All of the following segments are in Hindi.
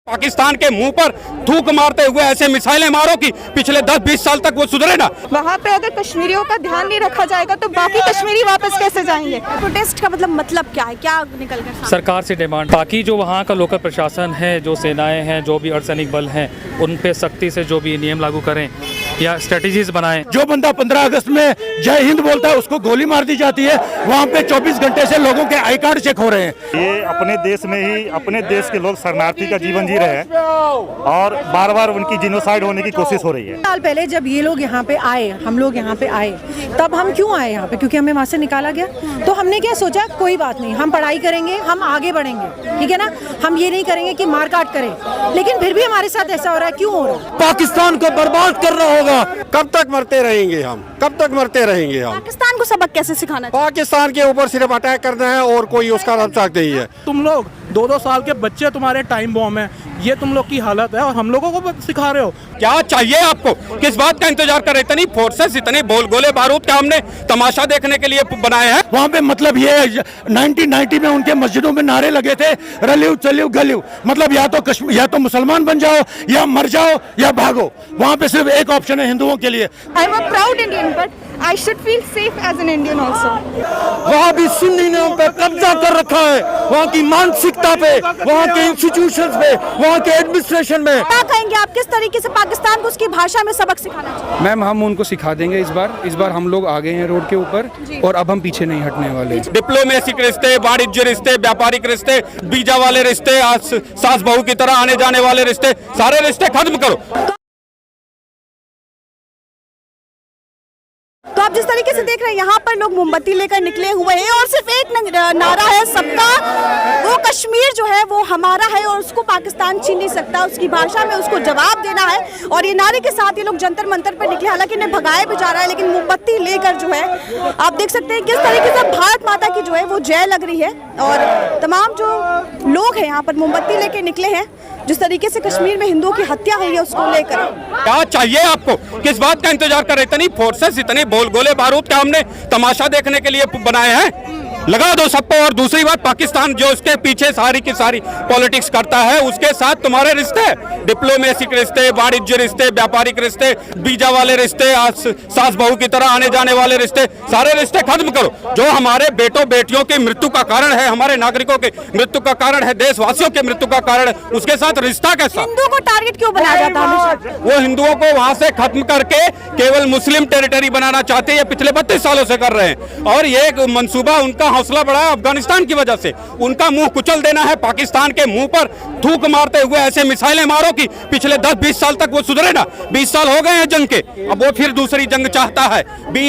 पाकिस्तान के मुंह पर थूक मारते हुए ऐसे मिसाइलें मारो कि पिछले 10-20 साल तक वो सुधरे ना। वहाँ पे अगर कश्मीरियों का ध्यान नहीं रखा जाएगा तो बाकी कश्मीरी वापस कैसे जाएंगे? प्रोटेस्ट का मतलब क्या है, क्या निकल कर सरकार से डिमांड, बाकी जो वहाँ का लोकल प्रशासन है, जो सेनाएं हैं, जो भी अर्धसैनिक बल हैं, उन पे सख्ती से जो भी नियम लागू करें या स्ट्रेटजीज बनाएं। जो बंदा 15 अगस्त में जय हिंद बोलता है उसको गोली मार दी जाती है। वहाँ पे 24 घंटे से लोगों के आई कार्ड चेक हो रहे हैं। ये अपने देश में ही अपने देश के लोग शरणार्थी का जीवन जी रहे हैं और बार बार उनकी जिनोसाइड होने की कोशिश हो रही है। साल पहले जब ये लोग यहाँ पे आए, हम लोग यहाँ पे आए, तब हम क्यों आए यहाँ पे? क्योंकि हमें वहाँ से निकाला गया। तो हमने क्या सोचा, कोई बात नहीं, हम पढ़ाई करेंगे, हम आगे बढ़ेंगे, ठीक है ना। हम ये नहीं करेंगे कि मारकाट करें, लेकिन फिर भी हमारे साथ ऐसा हो रहा है। क्यों हो रहा है? पाकिस्तान को बर्बाद करना होगा। कब तक मरते रहेंगे हम? कब तक मरते रहेंगे हम? पाकिस्तान को सबक कैसे सिखाना चाहिए? पाकिस्तान के ऊपर सिर्फ अटैक करना है और कोई उसका रब्ता नहीं है। तुम लोग 2-2 साल के बच्चे तुम्हारे टाइम बॉम्ब है, ये तुम लोग की हालत है और हम लोगों को सिखा रहे हो। क्या चाहिए आपको? किस बात का इंतजार कर रहे? इतनी फोर्सेस, इतने गोले बारूद क्या हमने तमाशा देखने के लिए बनाए हैं? वहाँ पे मतलब ये 1990 में उनके मस्जिदों में नारे लगे थे, रलियो चलियो गलियो, मतलब या तो मुसलमान बन जाओ या मर जाओ या भागो। वहाँ पे सिर्फ एक ऑप्शन है हिंदुओं के लिए। I am a proud Indian but I should feel safe as an Indian also. वहाँ भी सुन्नी ने पे कब्जा कर रखा है, वहाँ की मानसिकता पे, वहाँ के इंस्टीट्यूशंस पे, वहाँ के एडमिनिस्ट्रेशन में। क्या कहेंगे आप, किस तरीके से पाकिस्तान को उसकी भाषा में सबक सिखाना चाहिए? मैम, हम उनको सिखा देंगे इस बार हम लोग आ गए हैं रोड के ऊपर और अब हम पीछे नहीं हटने वाले। डिप्लोमेसी के रिश्ते, वाणिज्य रिश्ते, व्यापारिक रिश्ते, वीजा वाले रिश्ते, सास बहू की तरह आने जाने वाले रिश्ते, सारे रिश्ते खत्म करो। तो आप जिस तरीके से देख रहे हैं यहाँ पर लोग मोमबत्ती लेकर निकले हुए हैं और सिर्फ एक नारा है सबका, वो कश्मीर जो है वो हमारा है और उसको पाकिस्तान छीन नहीं सकता, उसकी भाषा में उसको जवाब देना है। और ये नारे के साथ ये लोग जंतर मंतर पर निकले, हालांकि इन्हें भगाया भी जा रहा है, लेकिन मोमबत्ती लेकर जो है आप देख सकते हैं किस तरीके से भारत माता की जो है वो जय लग रही है। और तमाम जो लोग हैं यहाँ पर मोमबत्ती लेके निकले हैं, जिस तरीके से कश्मीर में हिंदुओं की हत्या हुई है उसको लेकर। क्या चाहिए आपको? किस बात का इंतजार कर रहे? इतनी फोर्सेस, इतने गोले बारूद क्या हमने तमाशा देखने के लिए बनाए हैं? लगा दो सबको। और दूसरी बात, पाकिस्तान जो उसके पीछे सारी की सारी पॉलिटिक्स करता है, उसके साथ तुम्हारे रिश्ते, डिप्लोमेसी के रिश्ते, वाणिज्य रिश्ते, व्यापारिक रिश्ते, वीजा वाले रिश्ते, सास बहू की तरह आने जाने वाले रिश्ते, सारे रिश्ते खत्म करो। जो हमारे बेटों बेटियों की मृत्यु का कारण है, हमारे नागरिकों के मृत्यु का कारण है, देशवासियों के मृत्यु का कारण है, उसके साथ रिश्ता कैसा? हिंदुओं को टारगेट क्यों बनाया जाता है हमेशा? वो हिंदुओं को वहां से खत्म करके केवल मुस्लिम टेरिटरी बनाना चाहते हैं, ये पिछले 32 सालों से कर रहे हैं। और ये मंसूबा, उनका हौसला बढ़ा अफगानिस्तान की वजह से, उनका मुंह कुचल देना है। पाकिस्तान के मुंह पर थूक मारते हुए ऐसे मिसाइलें मारो कि पिछले 10-20 साल तक वो सुधरे ना। 20 साल हो गए हैं जंग के, अब वो फिर दूसरी जंग चाहता है।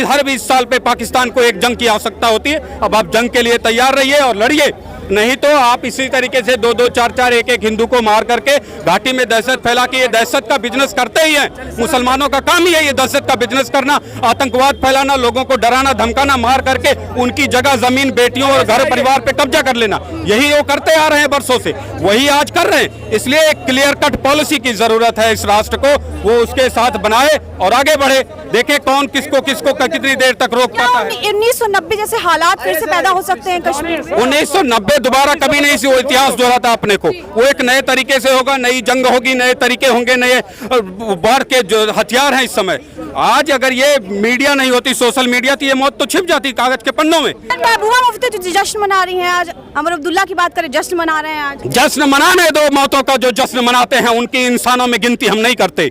हर 20 साल पे पाकिस्तान को एक जंग की आवश्यकता होती है। अब आप जंग के लिए तैयार रहिए और लड़िए, नहीं तो आप इसी तरीके से 2-2, 4-4, 1-1 हिंदू को मार करके घाटी में दहशत फैला के, ये दहशत का बिजनेस करते ही हैं। मुसलमानों का काम ही है ये दहशत का बिजनेस करना, आतंकवाद फैलाना, लोगों को डराना धमकाना, मार करके उनकी जगह जमीन, बेटियों और घर परिवार पे कब्जा कर लेना। यही वो करते आ रहे हैं बरसों से, वही आज कर रहे हैं। इसलिए एक क्लियर कट पॉलिसी की जरूरत है इस राष्ट्र को, वो उसके साथ बनाए और आगे बढ़े। देखे कौन किसको कितनी देर तक रोक पाता है। 1990 जैसे हालात फिर से पैदा हो सकते हैं कश्मीर में? 1990 दोबारा कभी नहीं वो इतिहास दोहराता अपने को। वो एक नए तरीके से होगा, नई जंग होगी, नए तरीके होंगे, नए बाढ़ के जो हथियार हैं इस समय। आज अगर ये मीडिया नहीं होती, सोशल मीडिया, तो ये मौत तो छिप जाती कागज के पन्नों में। महबूबा मुफ्ती तो जश्न मना रही हैं आज, अमर अब्दुल्ला की बात करें, जश्न मना रहे हैं आज। जश्न मनाने दो, मौतों का जो जश्न मनाते हैं उनकी इंसानों में गिनती हम नहीं करते।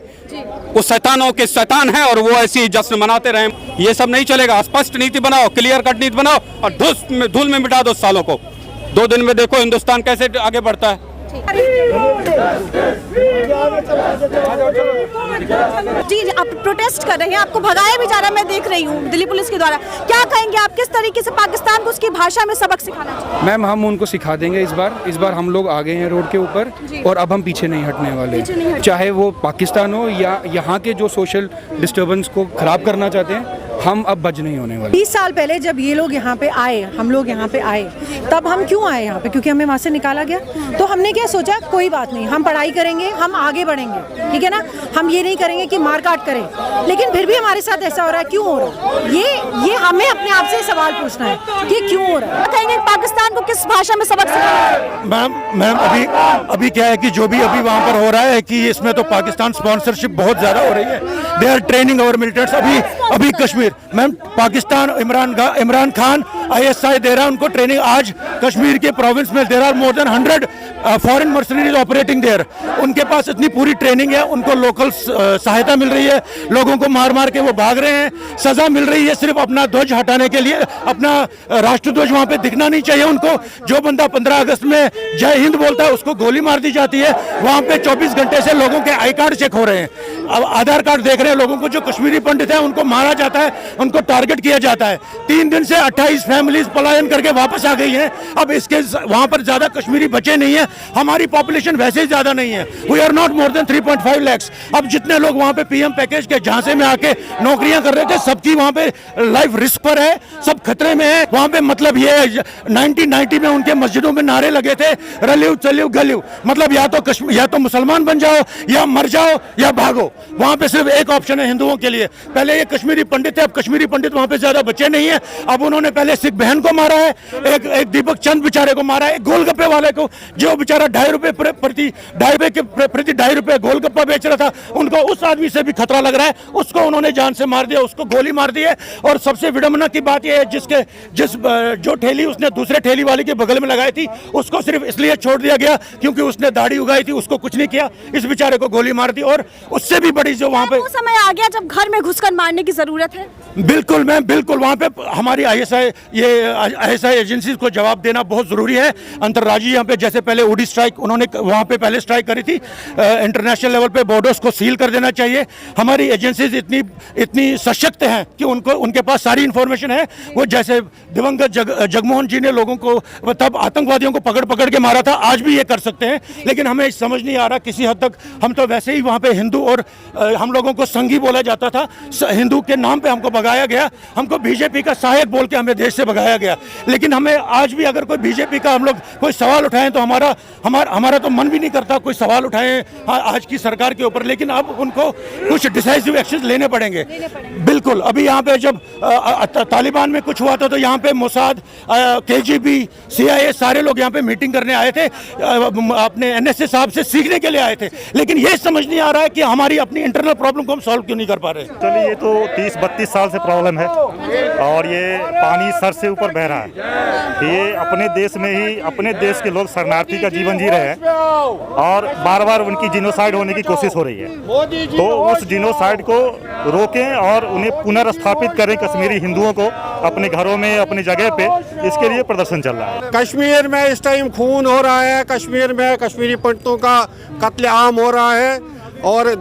वो शैतानों के शैतान हैं और वो ऐसी ही जश्न मनाते रहे। ये सब नहीं चलेगा। स्पष्ट नीति बनाओ, क्लियर कट नीति बनाओ और धूल में मिटा दो सालों को। 2 दिन में देखो हिंदुस्तान कैसे आगे बढ़ता है। जी, आप प्रोटेस्ट कर रहे हैं, आपको भगाया भी जा रहा है, मैं देख रही हूँ दिल्ली पुलिस के द्वारा। क्या कहेंगे आप, किस तरीके से पाकिस्तान को उसकी भाषा में सबक सिखाना चाहिए? मैम, हम उनको सिखा देंगे इस बार हम लोग आ गए हैं रोड के ऊपर और अब हम पीछे नहीं हटने वाले। चाहे वो पाकिस्तान हो या यहाँ के जो सोशल डिस्टर्बेंस को खराब करना चाहते हैं, हम अब बच नहीं होने वाले। 20 साल पहले जब ये लोग यहाँ पे आए, हम लोग यहाँ पे आए, तब हम क्यों आए यहाँ पे? क्योंकि हमें वहाँ से निकाला गया। तो हमने क्या सोचा, कोई बात नहीं, हम पढ़ाई करेंगे, हम आगे बढ़ेंगे, ठीक है ना। हम ये नहीं करेंगे कि मार काट करें, लेकिन फिर भी हमारे साथ ऐसा हो रहा है, क्यों हो रहा है? ये हमें अपने आप से सवाल पूछना है कि क्यों हो रहा है। कहेंगे पाकिस्तान को किस भाषा में सबक सिखाना? मैम अभी क्या है कि जो भी अभी वहाँ पर हो रहा है कि इसमें तो पाकिस्तान स्पॉन्सरशिप बहुत ज्यादा हो रही है। They are training our militants. अभी कश्मीर मैम, पाकिस्तान इमरान खान ISI दे रहा है उनको ट्रेनिंग। आज कश्मीर के प्रोविंस में there are more than 100 foreign mercenaries operating there. उनके पास इतनी पूरी ट्रेनिंग है, उनको लोकल सहायता मिल रही है, लोगों को मार मार के वो भाग रहे हैं, सजा मिल रही है सिर्फ अपना ध्वज हटाने के लिए। अपना राष्ट्रध्वज वहां पे दिखना नहीं चाहिए उनको। जो बंदा 15 अगस्त में जय हिंद बोलता है उसको गोली मार दी जाती है। वहां पे 24 घंटे से लोगों के आई कार्ड चेक हो रहे हैं, अब आधार कार्ड देख रहे हैं लोगों को। जो कश्मीरी पंडित है उनको मारा जाता है, उनको टारगेट किया जाता है। 3 दिन से 28 फैमिलीज पलायन करके वापस आ गई हैं। अब इसके वहां पर ज्यादा कश्मीरी बचे नहीं है। हमारी पॉपुलेशन वैसे ही ज्यादा नहीं है, we are not more than 3.5 lakhs। अब जितने लोग वहां पे PM पैकेज के झांसे में आके नौकरियां कर रहे थे, सबकी वहां पे लाइफ रिस्क पर है, सब खतरे में है। वहां पे मतलब ये 1990 में उनके मस्जिदों में नारे लगे थे, रलियो चलियो गलियो, मतलब या तो मुसलमान बन जाओ, या मर जाओ, या भागो। वहां पे सिर्फ एक ऑप्शन है हिंदुओं के लिए। पहले ये कश्मीरी पंडित थे, अब कश्मीरी पंडित वहां पे ज्यादा बचे नहीं है। अब उन्होंने पहले सिख बहन को मारा है, एक दीपक चंद बेचारे को मारा है, एक गोलगप्पे वाले को, जो बेचारा प्रति 2.5 रुपए गोलगप्पा बेच रहा था, उनको, उस आदमी से भी खतरा लग रहा है, उसको उन्होंने जान से मार दिया, उसको गोली मार दी है। और सबसे विडंबना की बात यह है, जो ठेली उसने दूसरे ठेली वाले के बगल में लगाई थी, उसको सिर्फ इसलिए छोड़ दिया गया क्योंकि उसने दाढ़ी उगाई थी, उसको कुछ नहीं किया, इस बेचारे को गोली मार दी। और उससे भी बड़ी जो वहां पे वो समय आ गया जब घर में घुसकर मारने की जरूरत है। बिल्कुल मैम, बिल्कुल। वहां पे हमारी ISI एजेंसीज को जवाब देना बहुत जरूरी है। अंतर्राज्यीय यहाँ पे जैसे पहले उड़ी स्ट्राइक, उन्होंने वहां पे पहले स्ट्राइक करी थी, इंटरनेशनल लेवल पे बॉर्डर्स को सील कर देना चाहिए। हमारी एजेंसीज इतनी सशक्त हैं कि उनके पास सारी इंफॉर्मेशन है। वो जैसे दिवंगत जगमोहन जी ने लोगों को तब आतंकवादियों को पकड़ के मारा था, आज भी ये कर सकते हैं। लेकिन हमें समझ नहीं आ रहा, किसी हद तक हम तो वैसे ही वहां पे हिंदू, और हम लोगों को संघी बोला जाता था, हिंदू के नाम पे हमको भगाया गया, हमको बीजेपी का सहायक बोल के हमें देश से भगाया गया। लेकिन हमें आज भी अगर कोई बीजेपी का हम लोग कोई सवाल उठाएं तो हमारा तो मन भी नहीं करता कोई सवाल उठाएं आज की सरकार के ऊपर। लेकिन अब उनको कुछ डिसाइसिव एक्शन लेने पड़ेंगे। बिल्कुल। अभी यहाँ पे जब तालिबान में कुछ हुआ था तो यहाँ पे मोसाद, KGB, CIA सारे लोग यहाँ पे मीटिंग करने आए थे, अपने NSA साहब से सीखने के लिए आए थे। लेकिन ये समझ नहीं आ रहा है कि हमारी अपनी इंटरनल प्रॉब्लम को हम सॉल्व क्यों नहीं कर पा रहे। चलिए, ये तो 30-32 साल से प्रॉब्लम है और ये पानी सर से ऊपर बह रहा है। ये अपने देश में ही अपने देश के लोग शरणार्थी का जीवन जी रहे हैं और बार बार उनकी जिनोसाइड होने की कोशिश हो रही है। तो उस जिनोसाइड को रोकें और उन्हें पुनर्स्थापित करें, कश्मीरी हिंदुओं को अपने घरों में, अपनी जगह पे। इसके लिए प्रदर्शन चल रहा है। कश्मीर में इस टाइम खून हो रहा है, कश्मीर में कश्मीरी पंडितों का कत्लेआम हो रहा है और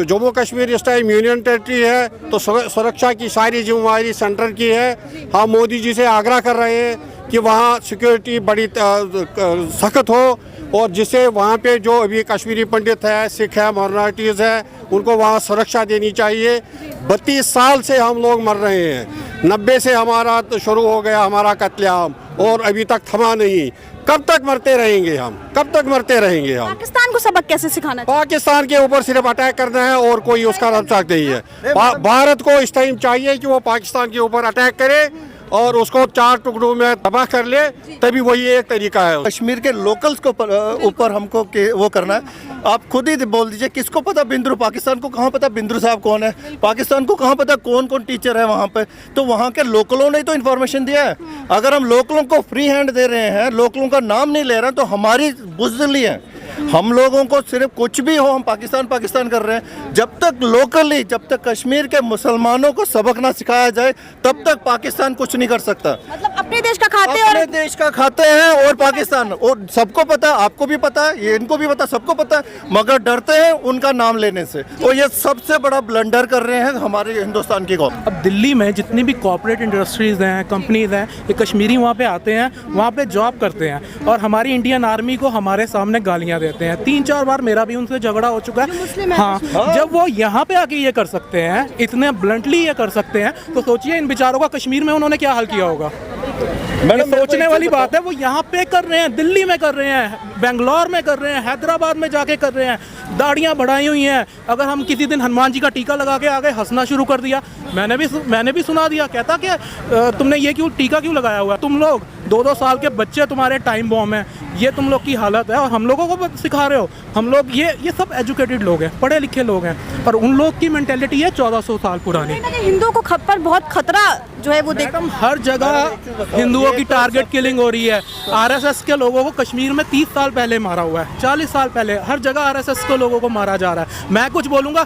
जम्मू कश्मीर इस टाइम यूनियन टेरिटरी है, तो सुरक्षा की सारी जिम्मेवारी सेंटर की है। हम मोदी जी से आग्रह कर रहे हैं कि वहाँ सिक्योरिटी बड़ी सख्त हो और जिससे वहाँ पे जो अभी कश्मीरी पंडित है, सिख है, माइनॉरिटीज़ है, उनको वहाँ सुरक्षा देनी चाहिए। 32 साल से हम लोग मर रहे हैं, 90 से हमारा तो शुरू हो गया हमारा कत्लेआम और अभी तक थमा नहीं। कब तक मरते रहेंगे हम, कब तक मरते रहेंगे हम? पाकिस्तान को सबक कैसे सिखाना चाहिए? पाकिस्तान के ऊपर सिर्फ अटैक करना है और कोई उसका रब्ता नहीं है। भारत को इस टाइम चाहिए कि वो पाकिस्तान के ऊपर अटैक करे और उसको 4 टुकड़ों में तबाह कर ले, तभी वही एक तरीका है। कश्मीर के लोकल्स को ऊपर हमको वो करना है। आप खुद ही बोल दीजिए, किसको पता बिंद्रू, पाकिस्तान को कहाँ पता बिंद्रू साहब कौन है, पाकिस्तान को कहाँ पता कौन कौन टीचर है वहाँ पे। तो वहाँ के लोकलों ने तो इन्फॉर्मेशन दिया है। अगर हम लोकलों को फ्री हैंड दे रहे हैं, लोकलों का नाम नहीं ले रहे हैं, तो हमारी बुज़दिली है। हम लोगों को सिर्फ कुछ भी हो, हम पाकिस्तान कर रहे हैं। जब तक लोकली, जब तक कश्मीर के मुसलमानों को सबक ना सिखाया जाए, तब तक पाकिस्तान कुछ नहीं कर सकता। मतलब अपने देश का खाते अपने देश का खाते हैं और पाकिस्तान, और सबको पता, आपको भी पता है, ये इनको भी पता, सबको पता है, मगर डरते हैं उनका नाम लेने से। और ये सबसे बड़ा ब्लंडर कर रहे हैं हमारे हिंदुस्तान की कौम। अब दिल्ली में जितनी भी कॉर्पोरेट इंडस्ट्रीज हैं, कंपनीज हैं, ये कश्मीरी वहाँ पे आते हैं, वहाँ पे जॉब करते हैं और हमारी इंडियन आर्मी को हमारे सामने गालियाँ देते हैं। 3-4 बार मेरा भी उनसे झगड़ा हो चुका है। हाँ, जब वो यहाँ पे आके ये कर सकते हैं, इतने ब्लंटली ये कर सकते हैं, तो सोचिए इन बेचारों का कश्मीर में उन्होंने क्या हाल किया होगा। ये सोचने वाली बात है। वो यहाँ पे कर रहे हैं, दिल्ली में कर रहे हैं, बेंगलोर में कर रहे हैं, हैदराबाद में जाके कर रहे हैं, दाढ़ियाँ बढ़ाई हुई हैं। अगर हम किसी दिन हनुमान जी का टीका लगा के आ गए, हंसना शुरू कर दिया। मैंने भी सुना दिया, कहता कि तुमने ये क्यों टीका क्यों लगाया हुआ है? तुम लोग 2-2 साल के बच्चे तुम्हारे टाइम बॉम्ब हैं, ये तुम लोग की हालत है और हम लोगों को सिखा रहे हो। हम लोग ये सब एजुकेटेड लोग हैं, पढ़े लिखे लोग हैं, पर उन लोग की मेंटेलिटी है 1400 साल पुरानी। हिंदुओं को पर बहुत खतरा जो है वो मैडम, हर जगह हिंदुओं की टारगेट किलिंग हो रही है। आरएसएस के लोगों को कश्मीर में 30 साल पहले मारा हुआ है, 40 साल पहले हर जगह आरएसएस के लोगों को मारा जा रहा है। मैं कुछ बोलूँगा,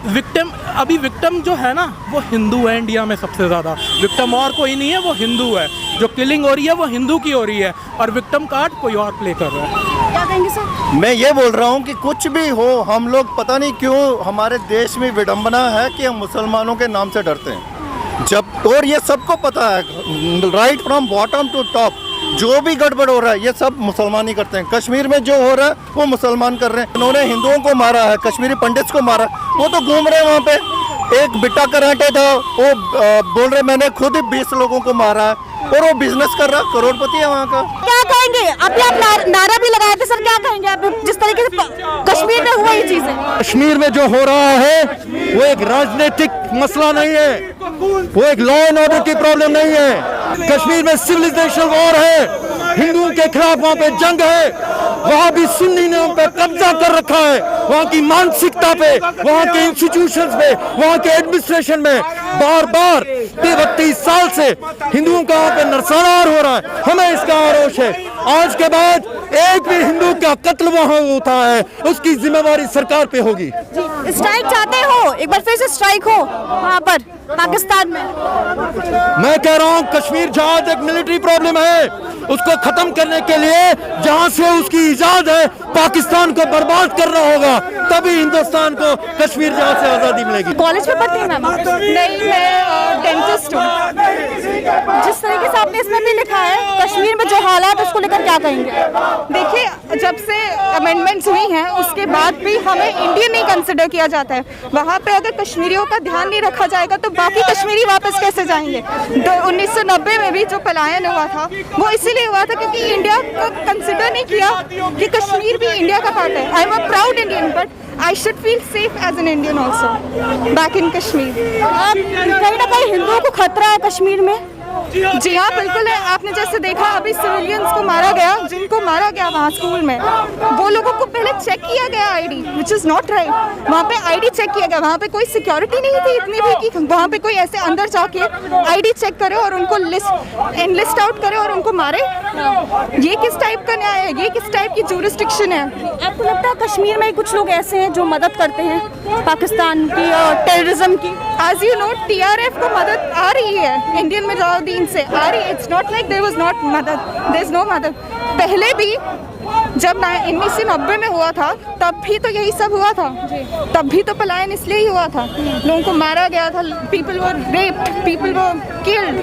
विक्टिम जो है ना वो हिंदू है। इंडिया में सबसे ज़्यादा विक्टिम और कोई नहीं है, वो हिंदू है। जो किलिंग हो रही है वो हिंदू की हो रही है और विक्टिम कार्ड कोई और प्ले कर रहा है। क्या कहेंगे सर? मैं ये बोल रहा हूँ कि कुछ भी हो, हम लोग पता नहीं क्यों हमारे देश में विडंबना है कि हम मुसलमानों के नाम से डरते हैं। और ये सबको पता है, right from bottom to top, जो भी गड़बड़ हो रहा है ये सब मुसलमान ही करते हैं। कश्मीर में जो हो रहा है वो मुसलमान कर रहे हैं। उन्होंने हिंदुओं को मारा है, कश्मीरी पंडित्स को मारा, वो तो घूम रहे हैं वहाँ पे। एक बिट्टा कराटे था, वो बोल रहे मैंने खुद ही 20 लोगों को मारा है और वो बिजनेस कर रहा, करोड़पति है वहाँ का। क्या कहेंगे? अभी आप नारा भी लगाए थे सर, क्या कहेंगे आप जिस तरीके से कश्मीर में हुआ ये चीजें? कश्मीर में जो हो रहा है वो एक राजनीतिक मसला नहीं है, वो एक लॉ एंड ऑर्डर की प्रॉब्लम नहीं है। कश्मीर में सिविलाइजेशन वॉर है, हिंदुओं के खिलाफ वहाँ पे जंग है। वहाँ भी सुन्नी ने उन पे कब्जा कर रखा है, वहाँ की मानसिकता पे, वहाँ के इंस्टीट्यूशंस पे, वहाँ के एडमिनिस्ट्रेशन में बार बार 32 साल से हिंदुओं का वहाँ पे नरसंहार हो रहा है। हमें इसका आक्रोश है। आज के बाद एक भी हिंदू का कत्ल वहाँ होता है, उसकी जिम्मेवारी सरकार पे होगी। स्ट्राइक चाहते हो? एक बार फिर से स्ट्राइक हो वहाँ पर पाकिस्तान में? मैं कह रहा हूँ कश्मीर जहाँ एक मिलिट्री प्रॉब्लम है, उसको खत्म करने के लिए जहाँ से उसकी इजाद है, पाकिस्तान को बर्बाद करना होगा, तभी हिंदुस्तान को कश्मीर जहाँ से आज़ादी मिलेगी। कॉलेज में पढ़ती हैं मैम? नहीं, मैं डेंटिस्ट हूँ। जिस तरीके से आपने इसमें भी लिखा है कश्मीर में जो हालात, उसको लेकर क्या कहेंगे? देखिए, जब से अमेंडमेंट्स हुई हैं उसके बाद भी हमें इंडियन नहीं कंसिडर किया जाता है। वहाँ पे अगर कश्मीरियों का ध्यान नहीं रखा जाएगा तो बाकी कश्मीरी वापस कैसे जाएंगे? 1990 में भी जो पलायन हुआ था वो इसीलिए हुआ था क्योंकि इंडिया को कंसिडर नहीं किया कि कश्मीर भी इंडिया का पार्ट है। आई am a proud Indian but I should feel safe as an Indian also back in Kashmir. कहीं ना कहीं हिंदुओं को खतरा है कश्मीर में? जी हाँ, बिल्कुल है। आपने जैसे देखा अभी सिविलियंस को मारा गया, जिनको मारा गया वहाँ स्कूल में, वो लोगों को पहले चेक किया गया ID, which is not right. वहाँ पे आईडी चेक किया गया, वहाँ पे कोई सिक्योरिटी नहीं थी इतनी भी कि वहाँ पे कोई ऐसे अंदर जाके आईडी चेक करे और उनको लिस्ट आउट करे और उनको मारे। ये किस टाइप का न्याय है? ये किस टाइप की जूरिस्डिक्शन है? आपको लगता है कश्मीर में कुछ लोग ऐसे हैं जो मदद करते हैं पाकिस्तान की टेररिज्म की? एज यू नो, TRF को मदद आ रही है, इंडियन मुजाहिदीन से आ रही है। It's not like there was not मदद, देयर इज नो मदद। पहले भी जब 1990 में हुआ था तब भी तो यही सब हुआ था, तब भी तो पलायन इसलिए ही हुआ था, लोगों को मारा गया था, people were raped, people were killed,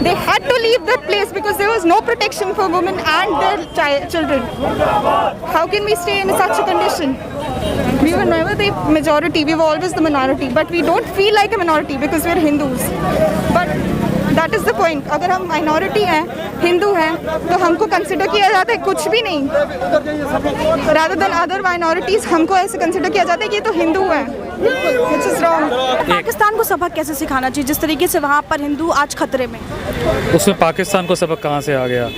they had to leave that place because there was no protection for women and their children. How can we stay in such a condition? We were never the majority, we were always the minority, but we don't feel like a minority because we're Hindus. But that is the point. अगर हम minority हैं, हिंदू हैं, तो हमको कंसिडर किया जाता है कुछ भी नहीं। Rather than other minorities, हमको ऐसे कंसिडर किया जाता है कि ये तो हिंदू है, which is wrong. पाकिस्तान को सबक कैसे सिखाना चाहिए जिस तरीके से वहाँ पर हिंदू आज खतरे में? उसमें पाकिस्तान को सबक कहाँ से आ गया?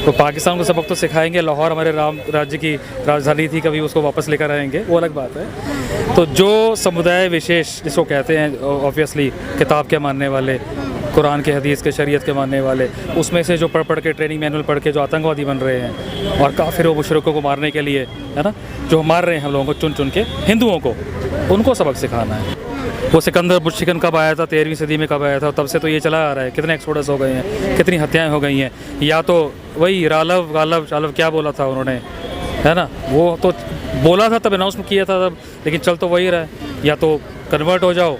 तो पाकिस्तान को सबक तो सिखाएंगे, लाहौर हमारे राज्य की राजधानी थी, कभी उसको वापस लेकर आएंगे, वो अलग बात है। तो जो समुदाय विशेष जिसको कहते हैं, ऑब्वियसली किताब के मानने वाले, कुरान के, हदीस के, शरीयत के मानने वाले, उसमें से जो पढ़ के ट्रेनिंग मैनुअल पढ़ के जो आतंकवादी बन रहे हैं और काफिर व मुशरिकों को मारने के लिए, है ना, जो मार रहे हैं हम लोगों को चुन चुन के, हिंदुओं को, उनको सबक सिखाना है। वो सिकंदर बुशशिकन कब आया था, 13वीं सदी में कब आया था, तब से तो ये चला आ रहा है। कितने एक्सोडस हो गए हैं, कितनी हत्याएं हो गई हैं। या तो वही रालव गालव चालव क्या बोला था उन्होंने, है ना, वो तो बोला था तब अनाउंस किया था तब, लेकिन चल तो वही रहा है। या तो कन्वर्ट हो जाओ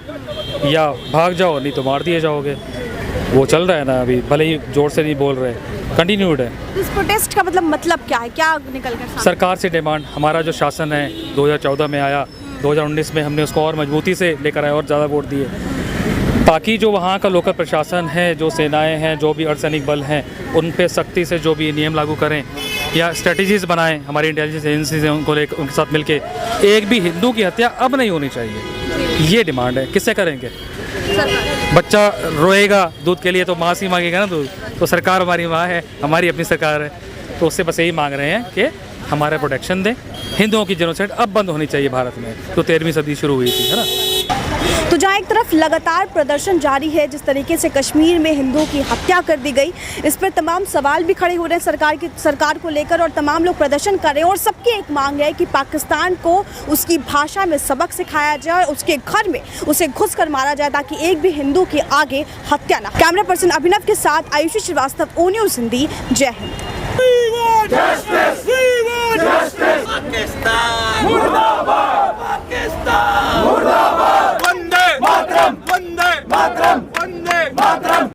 या भाग जाओ, नहीं तो मार दिए जाओगे। वो चल रहा है ना अभी, भले ही जोर से नहीं बोल रहे, कंटिन्यूड है। इस प्रोटेस्ट का मतलब क्या है, क्या निकल कर सामने? सरकार से डिमांड, हमारा जो शासन है 2014 में आया, 2019 में हमने उसको और मजबूती से लेकर आए और ज़्यादा वोट दिए, ताकि जो वहाँ का लोकल प्रशासन है, जो सेनाएं हैं, जो भी अर्धसैनिक बल हैं, उन पे सख्ती से जो भी नियम लागू करें या स्ट्रेटजीज़ बनाएं, हमारी इंटेलिजेंस एजेंसीज हैं उनको लेकर, उनके साथ मिलके एक भी हिंदू की हत्या अब नहीं होनी चाहिए। ये डिमांड है। किससे करेंगे? बच्चा रोएगा दूध के लिए तो माँ से ही मांगेगा ना दूध, तो सरकार हमारी माँ है, हमारी अपनी सरकार है, तो उससे बस यही मांग रहे हैं कि हमारा प्रोटेक्शन दें। हिंदुओं की जेनोसाइड अब बंद होनी चाहिए भारत में, तो 13वीं सदी शुरू हुई थी, है ना। तो जहाँ एक तरफ लगातार प्रदर्शन जारी है, जिस तरीके से कश्मीर में हिंदुओं की हत्या कर दी गई, इस पर तमाम सवाल भी खड़े हो रहे हैं सरकार को लेकर, और तमाम लोग प्रदर्शन कर रहे हैं, और सबकी एक मांग है कि पाकिस्तान को उसकी भाषा में सबक सिखाया जाए, उसके घर में उसे घुस कर मारा जाए, ताकि एक भी हिंदू के आगे हत्या ना। कैमरा पर्सन अभिनव के साथ आयुषी श्रीवास्तव, ओ न्यूज़ हिंदी। जय हिंद।